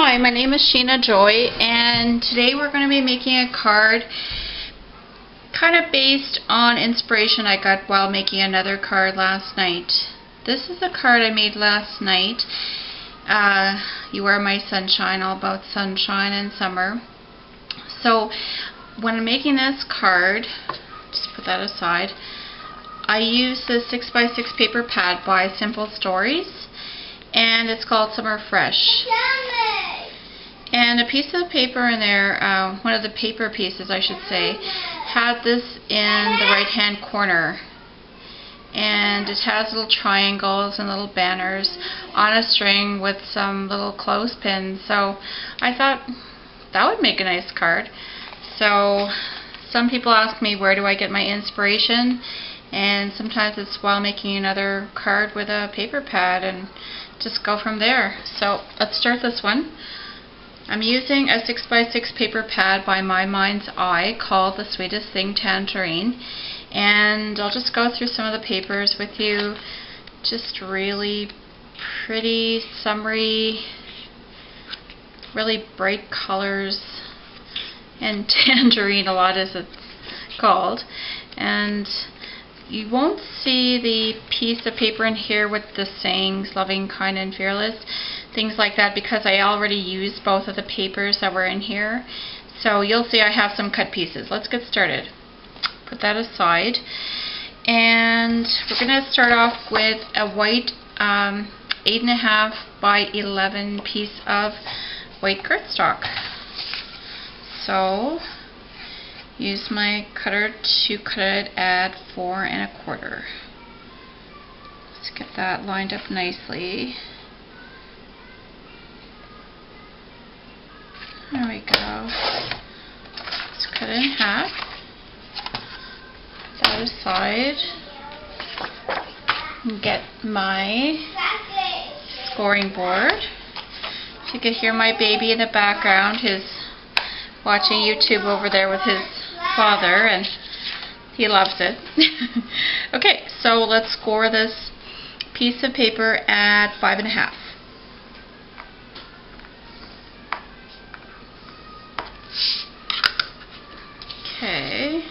Hi, my name is Sheena Joy, and today we're going to be making a card kind of based on inspiration I got while making another card last night. This is a card I made last night. You are my sunshine, all about sunshine and summer. So when I'm making this card, just put that aside, I use this 6x6 paper pad by Simple Stories, and it's called Summer Fresh. And a piece of paper in there, one of the paper pieces I should say, had this in the right hand corner. And it has little triangles and little banners on a string with some little clothespins. So I thought that would make a nice card. So some people ask me, where do I get my inspiration? And sometimes it's while making another card with a paper pad, and just go from there. So let's start this one. I'm using a 6x6 paper pad by My Mind's Eye called the Sweetest Thing Tangerine, and I'll just go through some of the papers with you. Just really pretty, summery, really bright colors, and tangerine a lot as it's called. And you won't see the piece of paper in here with the sayings, loving, kind, and fearless, things like that, because I already used both of the papers that were in here. So you'll see I have some cut pieces. Let's get started. Put that aside. And we're going to start off with a white 8.5 by 11 piece of white cardstock. So use my cutter to cut it at 4 1/4. Let's get that lined up nicely. There we go. Let's cut it in half. Put that aside. And get my scoring board. If you could hear my baby in the background, he's watching YouTube over there with his father, and he loves it. Okay, so let's score this piece of paper at 5 1/2. Okay,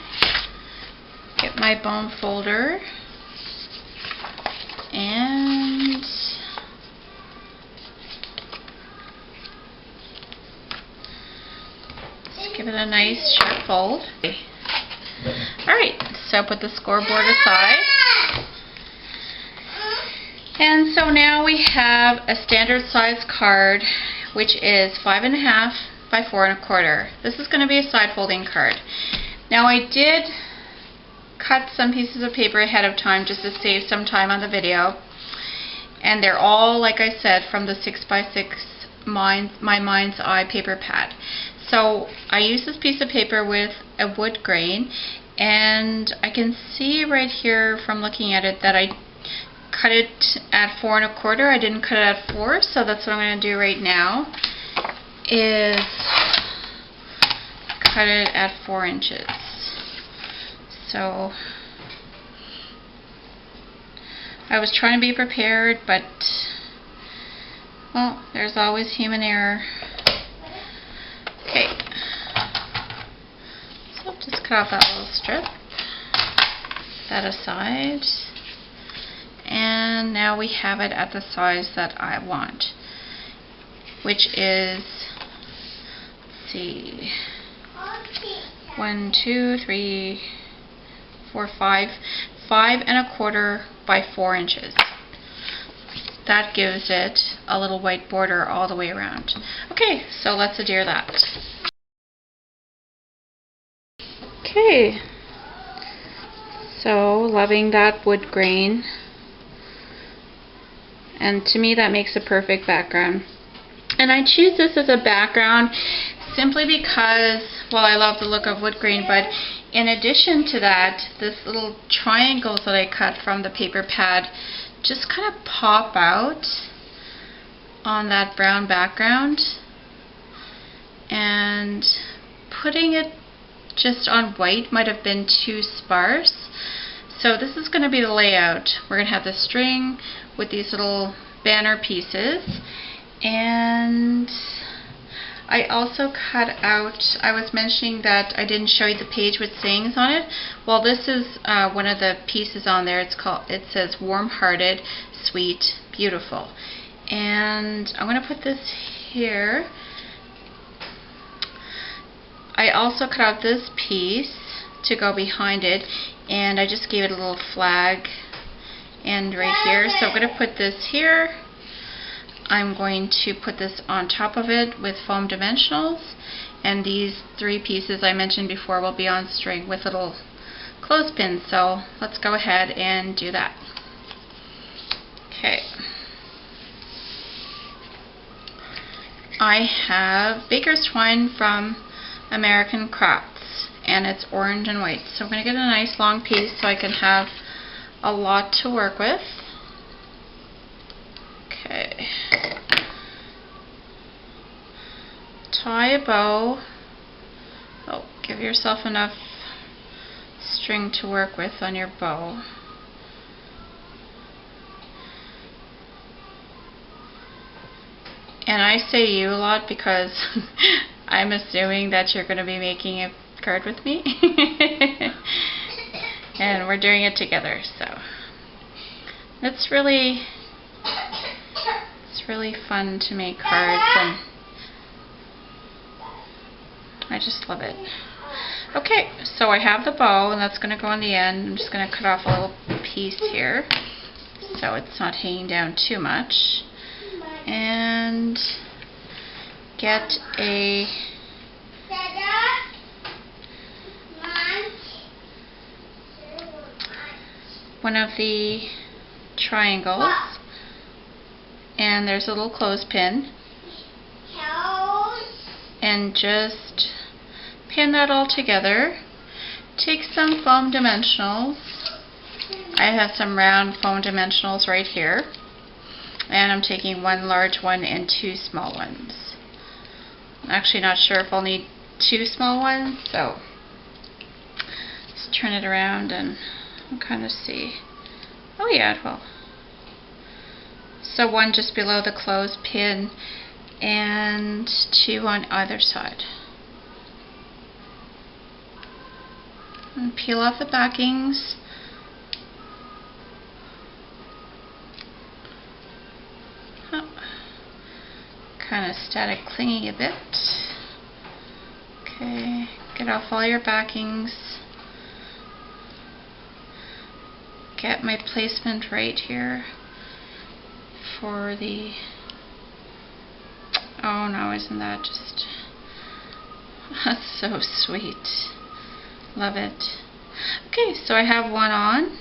get my bone folder and just give it a nice sharp fold. Alright, so put the scoreboard aside. And so now we have a standard size card, which is 5 1/2 by 4 1/4. This is going to be a side folding card. Now I did cut some pieces of paper ahead of time just to save some time on the video, and they're all, like I said, from the 6x6 My Mind's Eye paper pad. So I use this piece of paper with a wood grain, and I can see right here from looking at it that I cut it at 4 1/4. I didn't cut it at 4, so that's what I'm going to do right now, is cut it at 4 inches. So I was trying to be prepared, but well, there's always human error. Okay, so just cut off that little strip, put that aside, and now we have it at the size that I want, which is, let's see, 1, 2, 3, 4, 5 1/4 by 4 inches. That gives it a little white border all the way around. Okay, so let's adhere that. Okay, so loving that wood grain, and to me that makes a perfect background. And I choose this as a background simply because, well, I love the look of wood grain, but in addition to that, this little triangles that I cut from the paper pad just kind of pop out on that brown background, and putting it just on white might have been too sparse. So this is going to be the layout. We're going to have the string with these little banner pieces, and I also cut out, I was mentioning that I didn't show you the page with sayings on it. Well, this is one of the pieces on there. It says warm-hearted, sweet, beautiful. And I'm going to put this here. I also cut out this piece to go behind it, and I just gave it a little flag end right here. So I'm going to put this here. I'm going to put this on top of it with foam dimensionals, and these 3 pieces I mentioned before will be on string with little clothespins. So let's go ahead and do that. Okay. I have baker's twine from American Crafts, and it's orange and white. So I'm going to get a nice long piece so I can have a lot to work with. Okay. Tie a bow. Oh, give yourself enough string to work with on your bow. And I say you a lot because I'm assuming that you're going to be making a card with me. And we're doing it together, so it's really fun to make cards, and I just love it. Okay, so I have the bow, and that's going to go on the end. I'm just going to cut off a little piece here so it's not hanging down too much. And get one of the triangles, and there's a little clothespin, and just pin that all together. Take some foam dimensionals. I have some round foam dimensionals right here. And I'm taking 1 large one and 2 small ones. I'm actually not sure if I'll need 2 small ones, so let's turn it around and we'll kind of see. Oh yeah, it will. So 1 just below the clothespin and 2 on either side. And peel off the backings. Kind of static clinging a bit. Okay, get off all your backings. Get my placement right here for the, oh no, isn't that just, that's so sweet. Love it. Okay, so I have 1 on.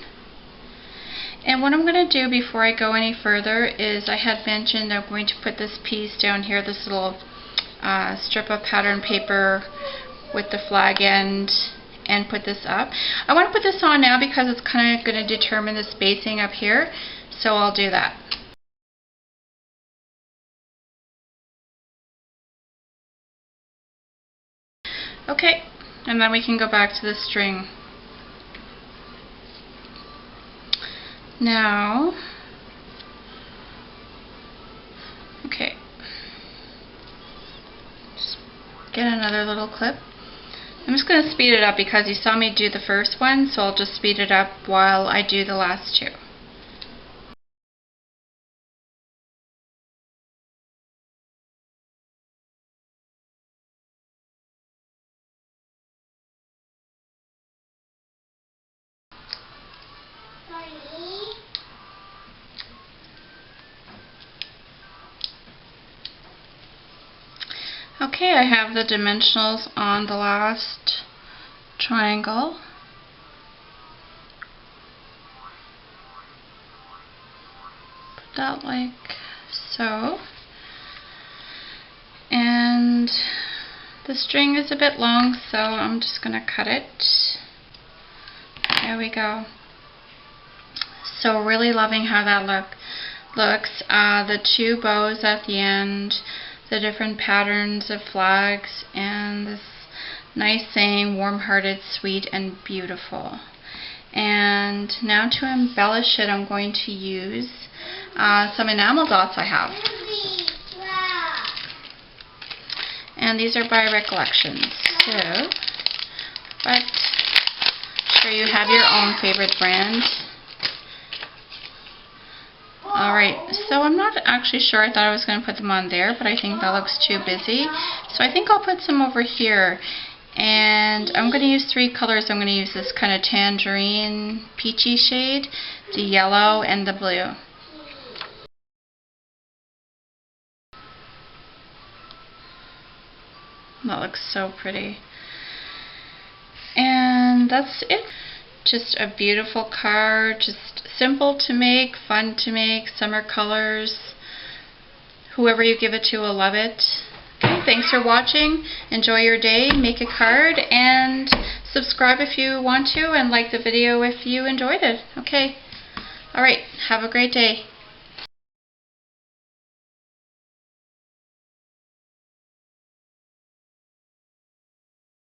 And what I'm going to do before I go any further is, I had mentioned I'm going to put this piece down here, this little strip of pattern paper with the flag end, and put this up. I want to put this on now because it's kind of going to determine the spacing up here, so I'll do that. Okay, and then we can go back to the string. Now, okay, just get another little clip. I'm just going to speed it up because you saw me do the first one, so I'll just speed it up while I do the last 2. Okay, I have the dimensionals on the last triangle. Put that like so. And the string is a bit long, so I'm just going to cut it. There we go. So really loving how that looks. The 2 bows at the end, the different patterns of flags, and this nice saying, warm-hearted, sweet, and beautiful. And now to embellish it, I'm going to use some enamel dots I have. And these are by Recollections. So, but sure you have your own favorite brand. Alright, so I'm not actually sure. I thought I was going to put them on there, but I think that looks too busy. So I think I'll put some over here. And I'm going to use 3 colors. I'm going to use this kind of tangerine peachy shade, the yellow, and the blue. That looks so pretty. And that's it. Just a beautiful card, just simple to make, fun to make, summer colors. Whoever you give it to will love it. Okay, thanks for watching. Enjoy your day, make a card, and subscribe if you want to, and like the video if you enjoyed it. Okay, alright, have a great day.